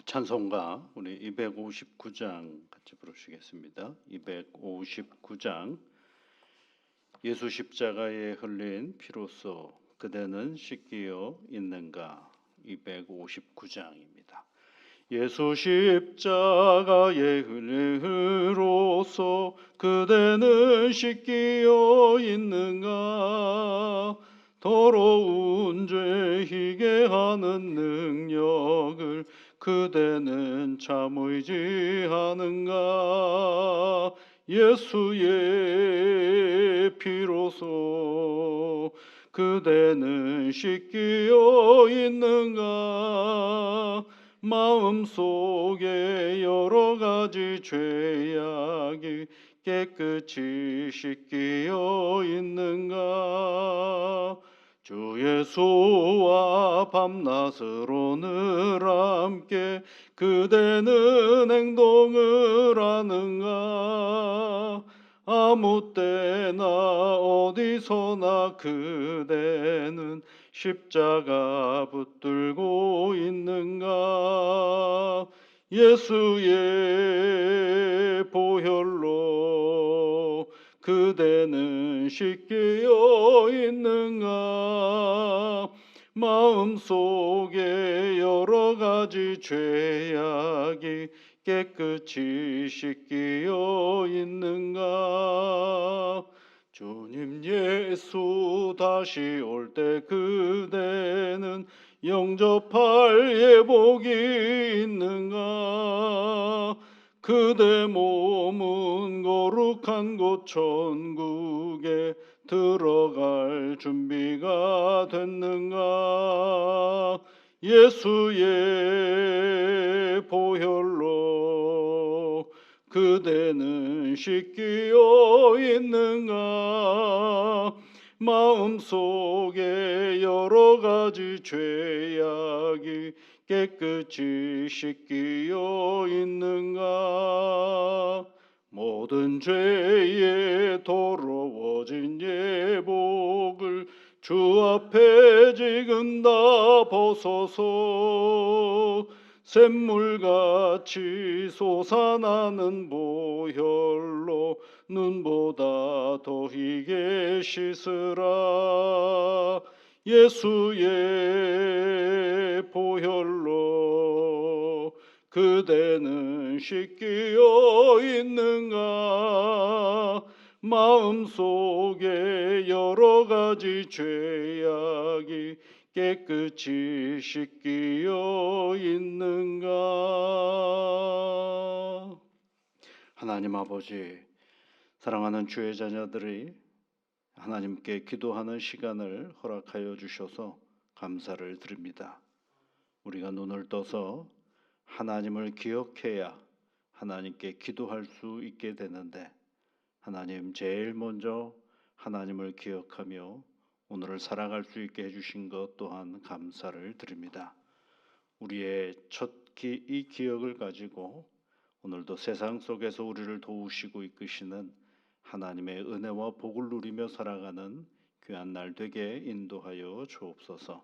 찬송가 우리 259장 같이 부르시겠습니다. 259장 예수 십자가에 흘린 피로써 그대는 씻기어 있는가. 259장입니다. 예수 십자가에 흘린 피로써 그대는 씻기어 있는가. 더러운 죄 희게 하는 능력을 그대는 참 의지하는가. 예수의 피로써 그대는 씻기어 있는가. 마음속에 여러 가지 죄악이 깨끗이 씻기어 있는가. 주 예수와 밤낮으로 늘 함께 그대는 행동을 하는가. 아무 때나 어디서나 그대는 십자가 붙들고 있는가. 예수의 보혈로 그대는 씻기어 있는가. 마음속에 여러 가지 죄악이 깨끗이 씻기어 있는가. 주님 예수 다시 올 때 그대는 영접할 예복이 있는가. 그대 몸은 거룩한 곳 천국에 들어갈 준비가 됐는가. 예수의 보혈로 그대는 씻기어 있는가. 마음속에 여러 가지 죄악이 깨끗이 씻기어 있는가. 모든 죄에 더러워진 예복을 주 앞에 지금 다 벗어서 샘물같이 솟아나는 보혈로 눈보다 더 희게 씻으라. 예수의 보혈로 그대는 씻기어 있는가. 마음속에 여러 가지 죄악이 깨끗이 씻기어 있는가. 하나님 아버지, 사랑하는 주의 자녀들이 하나님께 기도하는 시간을 허락하여 주셔서 감사를 드립니다. 우리가 눈을 떠서 하나님을 기억해야 하나님께 기도할 수 있게 되는데, 하나님 제일 먼저 하나님을 기억하며 오늘을 살아갈 수 있게 해주신 것 또한 감사를 드립니다. 우리의 이 기억을 가지고 오늘도 세상 속에서 우리를 도우시고 이끄시는 하나님의 은혜와 복을 누리며 살아가는 귀한 날 되게 인도하여 주옵소서.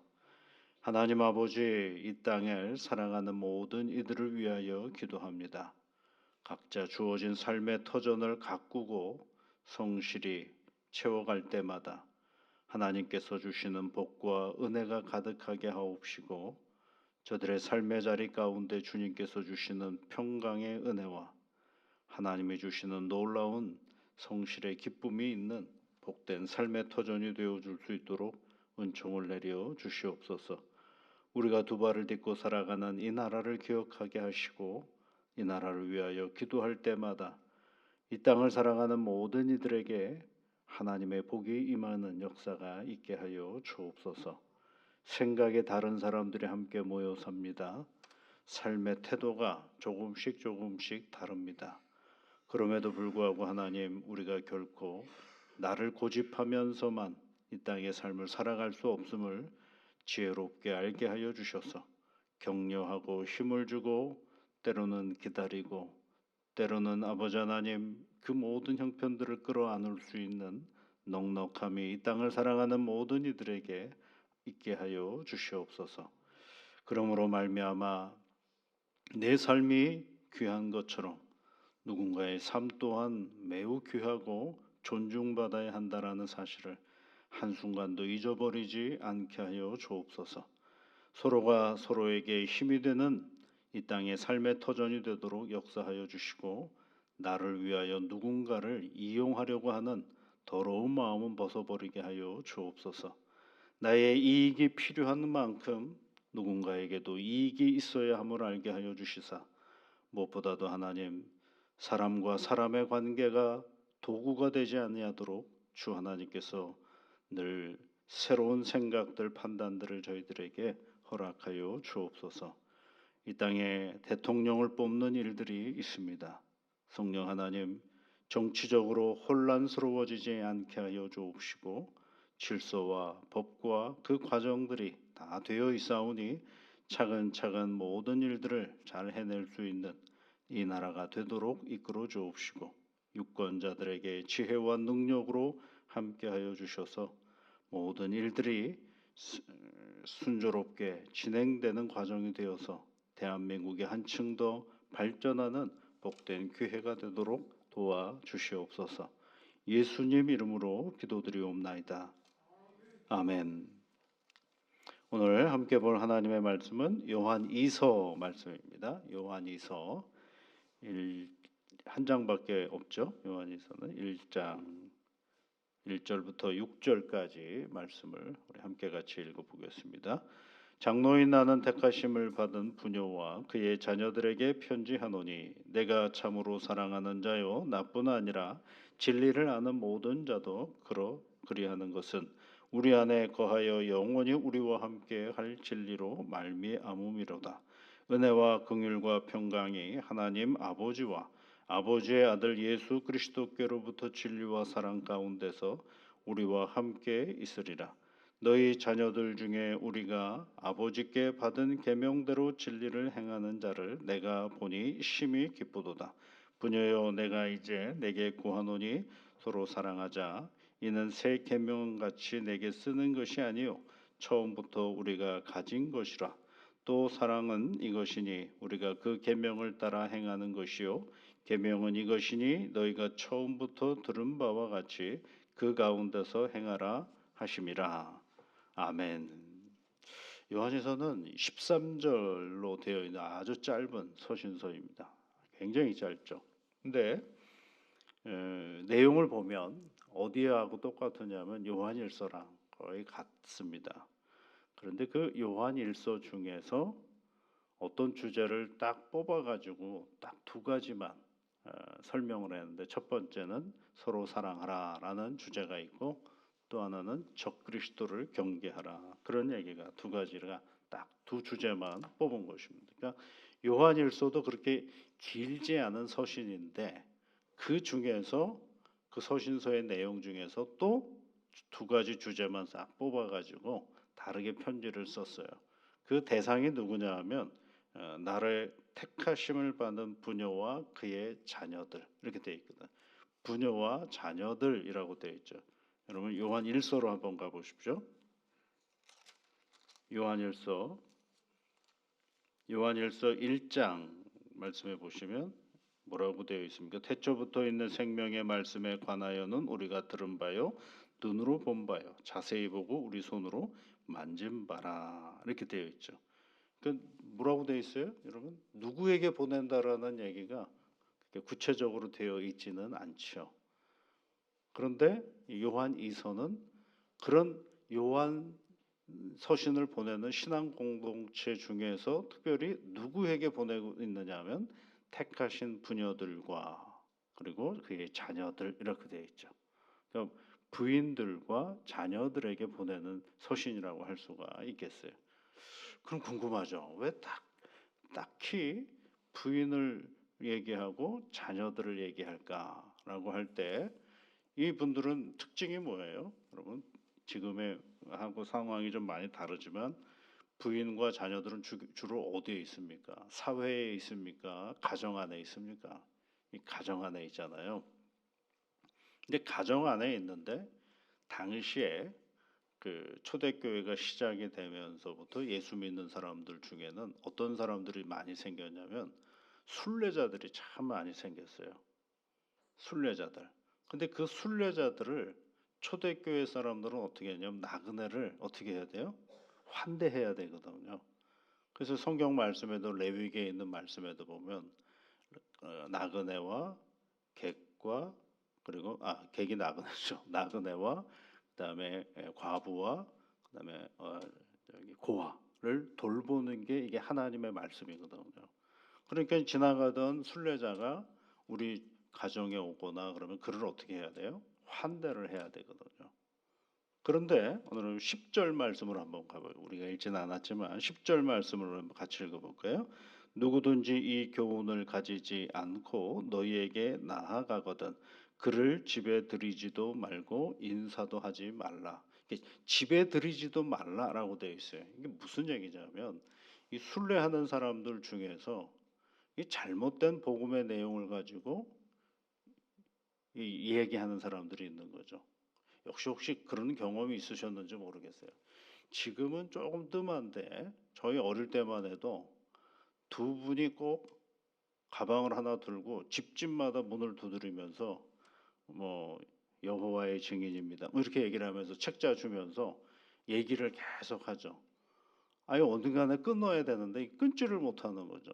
하나님 아버지, 이 땅을 살아가는 모든 이들을 위하여 기도합니다. 각자 주어진 삶의 터전을 가꾸고 성실히 채워갈 때마다 하나님께서 주시는 복과 은혜가 가득하게 하옵시고, 저들의 삶의 자리 가운데 주님께서 주시는 평강의 은혜와 하나님이 주시는 놀라운 성실의 기쁨이 있는 복된 삶의 터전이 되어줄 수 있도록 은총을 내려 주시옵소서. 우리가 두 발을 딛고 살아가는 이 나라를 기억하게 하시고, 이 나라를 위하여 기도할 때마다 이 땅을 살아가는 모든 이들에게 하나님의 복이 임하는 역사가 있게 하여 주옵소서. 생각이 다른 사람들이 함께 모여 삽니다. 삶의 태도가 조금씩 다릅니다. 그럼에도 불구하고 하나님, 우리가 결코 나를 고집하면서만 이 땅의 삶을 살아갈 수 없음을 지혜롭게 알게 하여 주셔서 격려하고 힘을 주고, 때로는 기다리고, 때로는 아버지 하나님 그 모든 형편들을 끌어안을 수 있는 넉넉함이 이 땅을 살아가는 모든 이들에게 있게 하여 주시옵소서. 그러므로 말미암아 내 삶이 귀한 것처럼 누군가의 삶 또한 매우 귀하고 존중받아야 한다라는 사실을 한순간도 잊어버리지 않게 하여 주옵소서. 서로가 서로에게 힘이 되는 이 땅의 삶의 터전이 되도록 역사하여 주시고, 나를 위하여 누군가를 이용하려고 하는 더러운 마음은 벗어버리게 하여 주옵소서. 나의 이익이 필요한 만큼 누군가에게도 이익이 있어야 함을 알게 하여 주시사, 무엇보다도 하나님, 사람과 사람의 관계가 도구가 되지 아니하도록 주 하나님께서 늘 새로운 생각들, 판단들을 저희들에게 허락하여 주옵소서. 이 땅에 대통령을 뽑는 일들이 있습니다. 성령 하나님, 정치적으로 혼란스러워지지 않게 하여 주옵시고, 질서와 법과 그 과정들이 다 되어 있사오니 차근차근 모든 일들을 잘 해낼 수 있는 이 나라가 되도록 이끌어 주옵시고, 유권자들에게 지혜와 능력으로 함께하여 주셔서 모든 일들이 순조롭게 진행되는 과정이 되어서 대한민국이 한층 더 발전하는 복된 기회가 되도록 도와주시옵소서. 예수님 이름으로 기도드리옵나이다. 아멘. 오늘 함께 볼 하나님의 말씀은 요한 2서 말씀입니다. 요한 2서 한 장밖에 없죠. 요한 2서는 1장 1절부터 6절까지 말씀을 우리 함께 같이 읽어보겠습니다. 장로인 나는 택하심을 받은 부녀와 그의 자녀들에게 편지하노니, 내가 참으로 사랑하는 자요 나뿐 아니라 진리를 아는 모든 자도 그리하는 것은 우리 안에 거하여 영원히 우리와 함께 할 진리로 말미암음이로다. 은혜와 긍휼과 평강이 하나님 아버지와 아버지의 아들 예수 그리스도께로부터 진리와 사랑 가운데서 우리와 함께 있으리라. 너희 자녀들 중에 우리가 아버지께 받은 계명대로 진리를 행하는 자를 내가 보니 심히 기쁘도다. 부녀여, 내가 이제 내게 구하노니 서로 사랑하자. 이는 새 계명같이 내게 쓰는 것이 아니요 처음부터 우리가 가진 것이라. 또 사랑은 이것이니 우리가 그 계명을 따라 행하는 것이요 계명은 이것이니 너희가 처음부터 들은 바와 같이 그 가운데서 행하라 하심이라. 아멘. 요한에서는 13절로 되어 있는 아주 짧은 서신서입니다. 굉장히 짧죠. 근데 내용을 보면 어디하고 똑같으냐면 요한일서랑 거의 같습니다. 그런데 그 요한일서 중에서 어떤 주제를 딱 뽑아가지고 딱 두 가지만 설명을 했는데, 첫 번째는 서로 사랑하라라는 주제가 있고, 또 하나는 적그리스도를 경계하라, 그런 얘기가 두 가지가 딱 두 주제만 뽑은 것입니다. 그러니까 요한일서도 그렇게 길지 않은 서신인데 그 중에서 그 서신서의 내용 중에서 또 두 가지 주제만 싹 뽑아가지고 다르게 편지를 썼어요. 그 대상이 누구냐 하면 나를 택하심을 받은 부녀와 그의 자녀들, 이렇게 되어 있거든. 부녀와 자녀들이라고 되어 있죠. 여러분 요한 1서로 한번 가보십시오. 요한일서 1장 말씀해 보시면 뭐라고 되어 있습니까? 태초부터 있는 생명의 말씀에 관하여는 우리가 들은 바요 눈으로 본 바요 자세히 보고 우리 손으로 만진 바라, 이렇게 되어 있죠. 그 뭐라고 되어 있어요? 여러분, 누구에게 보낸다라는 얘기가 구체적으로 되어 있지는 않죠. 그런데 요한 2서는 그런 요한 서신을 보내는 신앙 공동체 중에서 특별히 누구에게 보내고 있느냐 하면 택하신 부녀들과 그리고 그의 자녀들, 이렇게 되어 있죠. 그러니까 부인들과 자녀들에게 보내는 서신이라고 할 수가 있겠어요. 그럼 궁금하죠. 왜 딱히 부인을 얘기하고 자녀들을 얘기할까라고 할 때 이분들은 특징이 뭐예요? 여러분, 지금의 하고 상황이 좀 많이 다르지만 부인과 자녀들은 주로 어디에 있습니까? 사회에 있습니까? 가정 안에 있습니까? 이 가정 안에 있잖아요. 근데 가정 안에 있는데 당시에 그 초대교회가 시작이 되면서부터 예수 믿는 사람들 중에는 어떤 사람들이 많이 생겼냐면 순례자들이 참 많이 생겼어요. 순례자들. 근데 그 순례자들을 초대교회 사람들은 어떻게 하냐면 나그네를 어떻게 해야 돼요? 환대해야 되거든요. 그래서 성경 말씀에도 레위기에 있는 말씀에도 보면 나그네와 객과 그리고 객이 나그네죠. 나그네와 그다음에 과부와 그다음에 저기 고아를 돌보는 게 이게 하나님의 말씀이거든요. 그러니까 지나가던 순례자가 우리 가정에 오거나 그러면 그를 어떻게 해야 돼요? 환대를 해야 되거든요. 그런데 오늘은 10절 말씀으로 한번 가봐요. 우리가 읽지는 않았지만 10절 말씀을 한번 같이 읽어볼까요? 누구든지 이 교훈을 가지지 않고 너희에게 나아가거든 그를 집에 들이지도 말고 인사도 하지 말라. 집에 들이지도 말라라고 되어 있어요. 이게 무슨 얘기냐면 이 순례하는 사람들 중에서 이 잘못된 복음의 내용을 가지고 이 얘기하는 사람들이 있는 거죠. 역시 혹시 그런 경험이 있으셨는지 모르겠어요. 지금은 조금 뜸한데 저희 어릴 때만 해도 두 분이 꼭 가방을 하나 들고 집집마다 문을 두드리면서 뭐 여호와의 증인입니다. 뭐 이렇게 얘기를 하면서 책자 주면서 얘기를 계속 하죠. 아예 어딘가에 끊어야 되는데 끊지를 못하는 거죠.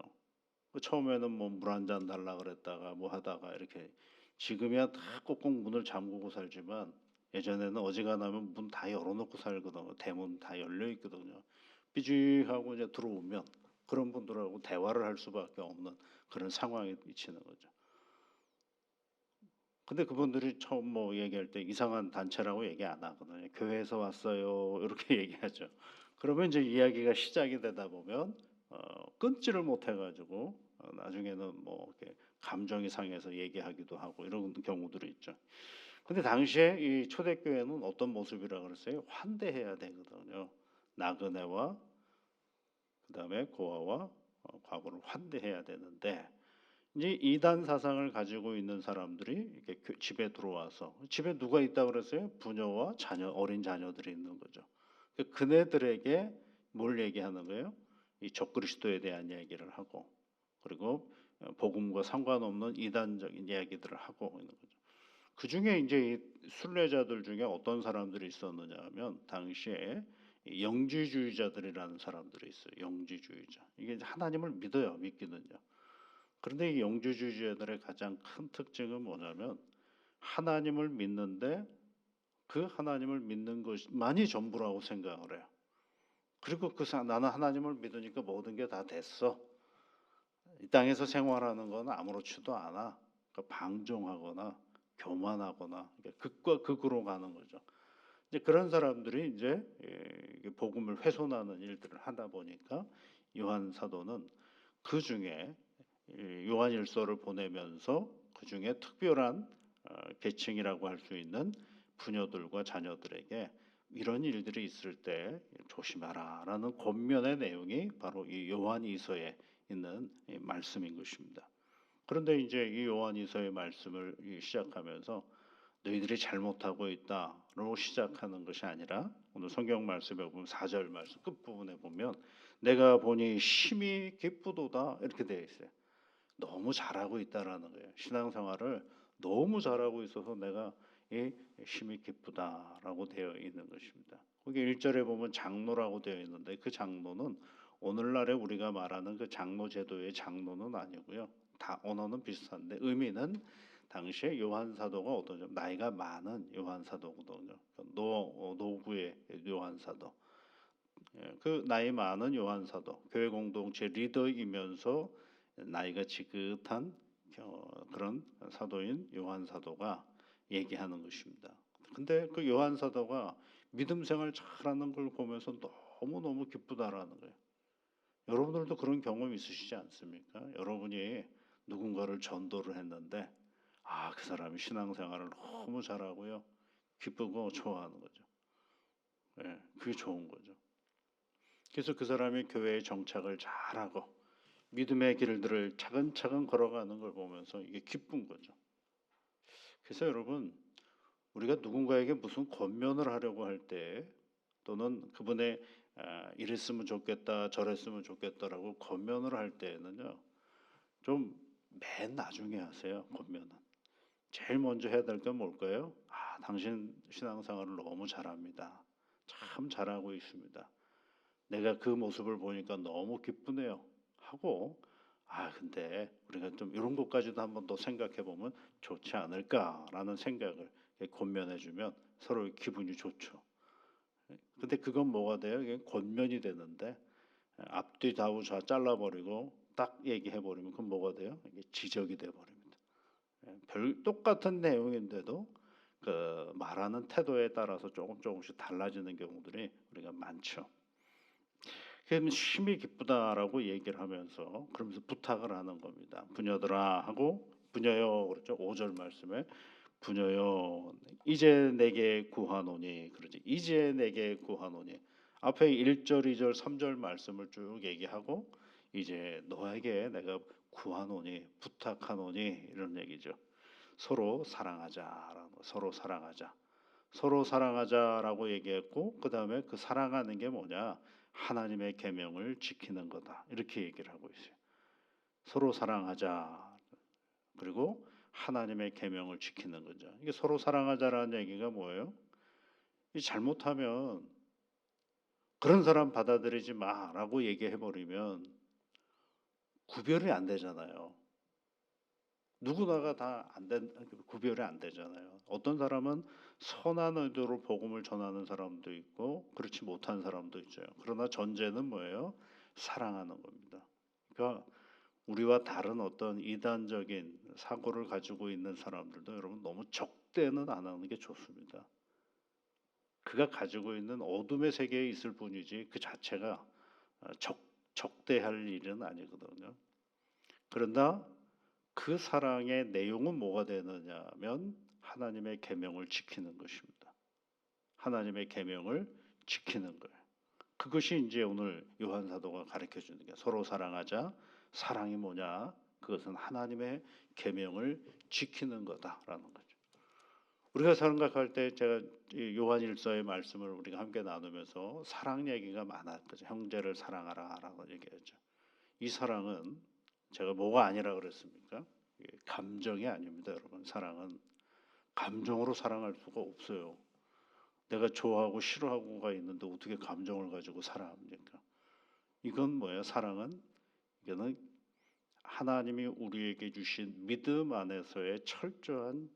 처음에는 뭐 물 한 잔 달라 그랬다가 뭐 하다가 이렇게 지금이야 다 꼭꼭 문을 잠그고 살지만 예전에는 어지간하면 문 다 열어놓고 살거든요. 대문 다 열려 있거든요. 삐죽하고 이제 들어오면 그런 분들하고 대화를 할 수밖에 없는 그런 상황에 미치는 거죠. 근데 그분들이 처음 뭐 얘기할 때 이상한 단체라고 얘기 안 하거든요. 교회에서 왔어요. 이렇게 얘기하죠. 그러면 이제 이야기가 시작이 되다 보면 끊지를 못해가지고 나중에는 뭐 이렇게 감정이 상해서 얘기하기도 하고 이런 경우들이 있죠. 근데 당시에 이 초대교회는 어떤 모습이라 그랬어요? 환대해야 되거든요. 나그네와 그다음에 고아와 과부를 환대해야 되는데 이제 이단 사상을 가지고 있는 사람들이 이렇게 집에 들어와서 집에 누가 있다 그랬어요? 부녀와 자녀, 어린 자녀들이 있는 거죠. 그네들에게 뭘 얘기하는 거예요? 이 적그리스도에 대한 이야기를 하고 그리고 복음과 상관없는 이단적인 이야기들을 하고 있는 거죠. 그 중에 이제 이 순례자들 중에 어떤 사람들이 있었느냐면 당시에 영지주의자들이라는 사람들이 있어요. 영지주의자. 이게 이제 하나님을 믿어요, 믿기는요. 그런데 이 영지주의자들의 가장 큰 특징은 뭐냐면 하나님을 믿는데 그 하나님을 믿는 것만이 전부라고 생각을 해요. 그리고 나는 하나님을 믿으니까 모든 게 다 됐어. 이 땅에서 생활하는 건 아무렇지도 않아. 그러니까 방종하거나 교만하거나 그러니까 극과 극으로 가는 거죠. 이제 그런 사람들이 이제 복음을 훼손하는 일들을 하다 보니까 요한 사도는 그 중에 요한일서를 보내면서 그 중에 특별한 계층이라고 할 수 있는 부녀들과 자녀들에게 이런 일들이 있을 때 조심하라라는 권면의 내용이 바로 이 요한이서에 있는 이 말씀인 것입니다. 그런데 이제 이 요한이서의 말씀을 시작하면서 너희들이 잘못하고 있다로 시작하는 것이 아니라 오늘 성경 말씀에 보면 4절 말씀 끝부분에 보면 내가 보니 심히 기쁘도다 이렇게 되어 있어요. 너무 잘하고 있다라는 거예요. 신앙생활을 너무 잘하고 있어서 내가 이 심히 기쁘다라고 되어 있는 것입니다. 거기 1절에 보면 장로라고 되어 있는데 그 장로는 오늘날에 우리가 말하는 그 장로 제도의 장로는 아니고요. 다 언어는 비슷한데 의미는 당시에 요한 사도가 어떤 좀 나이가 많은 요한 사도거든요. 노구의 요한 사도. 그 나이 많은 요한 사도, 교회 공동체 리더이면서 나이가 지긋한 그런 사도인 요한 사도가 얘기하는 것입니다. 근데 그 요한 사도가 믿음 생활 잘하는 걸 보면서 너무너무 기쁘다라는 거예요. 여러분들도 그런 경험 있으시지 않습니까? 여러분이 누군가를 전도를 했는데 그 사람이 신앙생활을 너무 잘하고요. 기쁘고 좋아하는 거죠. 예, 그게 좋은 거죠. 그래서 그 사람이 교회에 정착을 잘하고 믿음의 길들을 차근차근 걸어가는 걸 보면서 이게 기쁜 거죠. 그래서 여러분 우리가 누군가에게 무슨 권면을 하려고 할 때 또는 그분의 이랬으면 좋겠다 저랬으면 좋겠다라고 권면을 할 때에는요 좀 맨 나중에 하세요. 권면은 제일 먼저 해야 될 건 뭘까요? 당신 신앙생활을 너무 잘합니다. 참 잘하고 있습니다. 내가 그 모습을 보니까 너무 기쁘네요. 하고 근데 우리가 좀 이런 것까지도 한번 더 생각해 보면 좋지 않을까라는 생각을 권면해 주면 서로 기분이 좋죠. 근데 그건 뭐가 돼요? 이게 권면이 되는데 앞뒤 좌우좌 잘라버리고 딱 얘기해 버리면 그건 뭐가 돼요? 이게 지적이 돼 버립니다. 별 똑같은 내용인데도 그 말하는 태도에 따라서 조금씩 달라지는 경우들이 우리가 많죠. 그럼 심히 기쁘다라고 얘기를 하면서 그러면서 부탁을 하는 겁니다. 부녀들아 하고 부녀여 그렇죠. 5절 말씀에 부녀여 이제 내게 구하노니 그러지. 이제 내게 구하노니 앞에 1절, 2절, 3절 말씀을 쭉 얘기하고 이제 너에게 내가 구하노니 부탁하노니 이런 얘기죠. 서로 사랑하자라는 거. 서로 사랑하자. 서로 사랑하자라고 얘기했고 그다음에 그 사랑하는 게 뭐냐? 하나님의 계명을 지키는 거다. 이렇게 얘기를 하고 있어요. 서로 사랑하자. 그리고 하나님의 계명을 지키는 거죠. 이게 서로 사랑하자라는 얘기가 뭐예요? 이 잘못하면 그런 사람 받아들이지 마라고 얘기해 버리면 구별이 안 되잖아요. 누구나가 다 구별이 안 되잖아요. 어떤 사람은 선한 의도로 복음을 전하는 사람도 있고 그렇지 못한 사람도 있죠. 그러나 전제는 뭐예요? 사랑하는 겁니다. 그러니까 우리와 다른 어떤 이단적인 사고를 가지고 있는 사람들도 여러분 너무 적대는 안 하는 게 좋습니다. 그가 가지고 있는 어둠의 세계에 있을 뿐이지 그 자체가 적대할 일은 아니거든요. 그러나 그 사랑의 내용은 뭐가 되느냐면 하나님의 계명을 지키는 것입니다. 하나님의 계명을 지키는 거예요. 그것이 이제 오늘 요한 사도가 가르쳐 주는 게 서로 사랑하자. 사랑이 뭐냐? 그것은 하나님의 계명을 지키는 거다라는 거죠. 우리가 생각할 때 제가 요한일서의 말씀을 우리가 함께 나누면서 사랑 얘기가 많았거죠. 형제를 사랑하라라고 얘기했죠. 이 사랑은 제가 뭐가 아니라 그랬습니까? 감정이 아닙니다, 여러분. 사랑은 감정으로 사랑할 수가 없어요. 내가 좋아하고 싫어하고가 있는데 어떻게 감정을 가지고 사랑합니까? 이건 뭐예요? 사랑은 이거는 하나님이 우리에게 주신 믿음 안에서의 철저한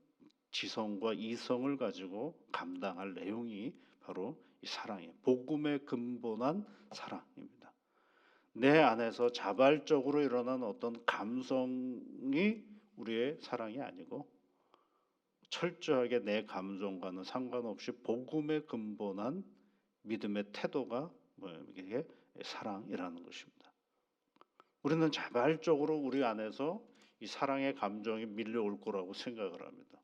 지성과 이성을 가지고 감당할 내용이 바로 이 사랑이에요. 복음에 근본한 사랑입니다. 내 안에서 자발적으로 일어난 어떤 감성이 우리의 사랑이 아니고 철저하게 내 감정과는 상관없이 복음에 근본한 믿음의 태도가 이게 사랑이라는 것입니다. 우리는 자발적으로 우리 안에서 이 사랑의 감정이 밀려올 거라고 생각을 합니다.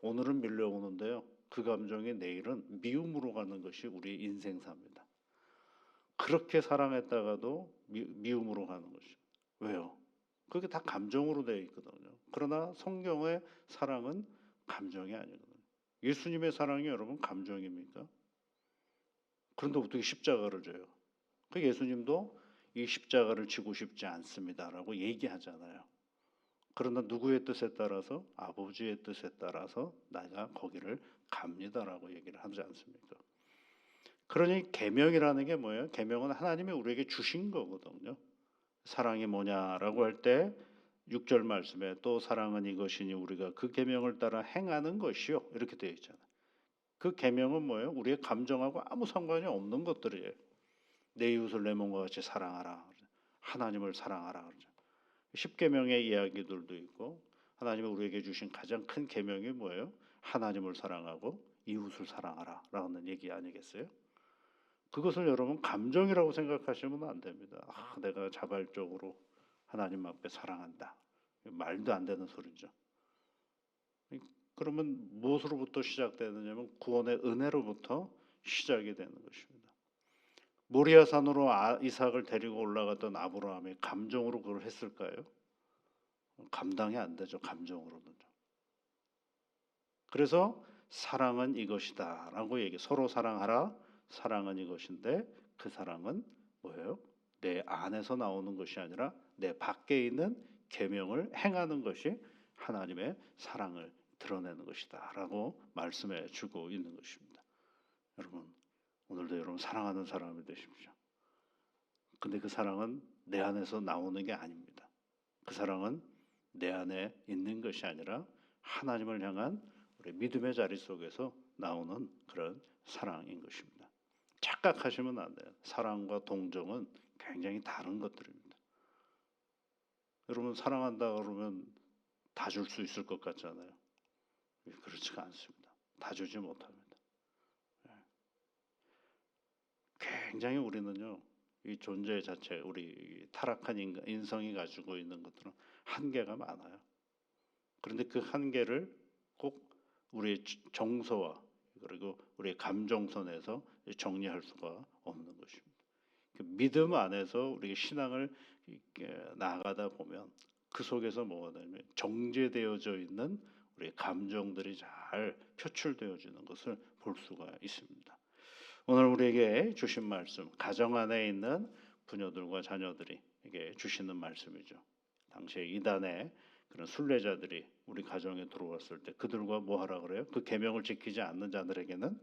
오늘은 밀려오는데요. 그 감정이 내일은 미움으로 가는 것이 우리 인생사입니다. 그렇게 사랑했다가도 미움으로 가는 것이죠. 왜요? 그게 다 감정으로 되어 있거든요. 그러나 성경의 사랑은 감정이 아니거든요. 예수님의 사랑이 여러분 감정입니까? 그런데 어떻게 십자가를 져요? 그 예수님도 이 십자가를 지고 싶지 않습니다라고 얘기하잖아요. 그러나 누구의 뜻에 따라서 아버지의 뜻에 따라서 내가 거기를 갑니다라고 얘기를 하지 않습니까? 그러니 계명이라는 게 뭐예요? 계명은 하나님이 우리에게 주신 거거든요. 사랑이 뭐냐라고 할 때 6절 말씀에 또 사랑은 이것이니 우리가 그 계명을 따라 행하는 것이요 이렇게 되어 있잖아요. 그 계명은 뭐예요? 우리의 감정하고 아무 상관이 없는 것들이에요. 내 이웃을 내 몸과 같이 사랑하라. 하나님을 사랑하라. 십계명의 이야기들도 있고 하나님이 우리에게 주신 가장 큰 계명이 뭐예요? 하나님을 사랑하고 이웃을 사랑하라라는 얘기 아니겠어요? 그것을 여러분 감정이라고 생각하시면 안 됩니다. 내가 자발적으로 하나님 앞에 사랑한다. 말도 안 되는 소리죠. 그러면 무엇으로부터 시작되느냐면 구원의 은혜로부터 시작이 되는 것입니다. 모리아산으로 이삭을 데리고 올라갔던 아브라함이 감정으로 그걸 했을까요? 감당이 안 되죠. 감정으로는. 그래서 사랑은 이것이다라고 얘기. 서로 사랑하라. 사랑은 이것인데 그 사랑은 뭐예요? 내 안에서 나오는 것이 아니라 내 밖에 있는 계명을 행하는 것이 하나님의 사랑을 드러내는 것이다라고 말씀해 주고 있는 것입니다. 여러분, 오늘도 여러분 사랑하는 사람이 되십시오. 근데 그 사랑은 내 안에서 나오는 게 아닙니다. 그 사랑은 내 안에 있는 것이 아니라 하나님을 향한 우리 믿음의 자리 속에서 나오는 그런 사랑인 것입니다. 착각하시면 안 돼요. 사랑과 동정은 굉장히 다른 것들입니다. 여러분 사랑한다 그러면 다 줄 수 있을 것 같잖아요. 그렇지가 않습니다. 다 주지 못합니다. 굉장히 우리는요, 이 존재 자체, 우리 타락한 인성이 가지고 있는 것들은 한계가 많아요. 그런데 그 한계를 꼭 우리의 정서와 그리고 우리의 감정선에서 정리할 수가 없는 것입니다. 그 믿음 안에서 우리 신앙을 나아가다 보면 그 속에서 뭐가 되냐면 정제되어져 있는 우리의 감정들이 잘 표출되어지는 것을 볼 수가 있습니다. 오늘 우리에게 주신 말씀, 가정 안에 있는 부녀들과 자녀들이 에게 주시는 말씀이죠. 당시에 이단의 그런 순례자들이 우리 가정에 들어왔을 때 그들과 뭐 하라 그래요? 그 계명을 지키지 않는 자들에게는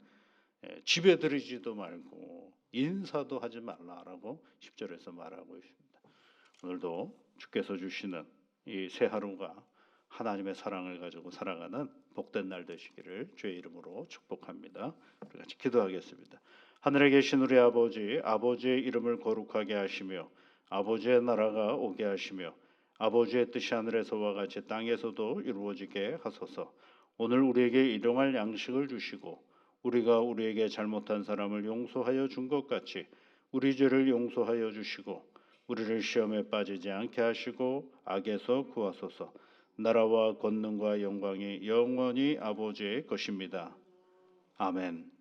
집에 들이지도 말고 인사도 하지 말라라고 10절에서 말하고 있습니다. 오늘도 주께서 주시는 이 새 하루가 하나님의 사랑을 가지고 살아가는 복된 날 되시기를 주의 이름으로 축복합니다. 우리 같이 기도하겠습니다. 하늘에 계신 우리 아버지, 아버지의 이름을 거룩하게 하시며 아버지의 나라가 오게 하시며 아버지의 뜻이 하늘에서와 같이 땅에서도 이루어지게 하소서. 오늘 우리에게 일용할 양식을 주시고 우리가 우리에게 잘못한 사람을 용서하여 준 것 같이 우리 죄를 용서하여 주시고 우리를 시험에 빠지지 않게 하시고 악에서 구하소서. 나라와 권능과 영광이 영원히 아버지의 것입니다. 아멘.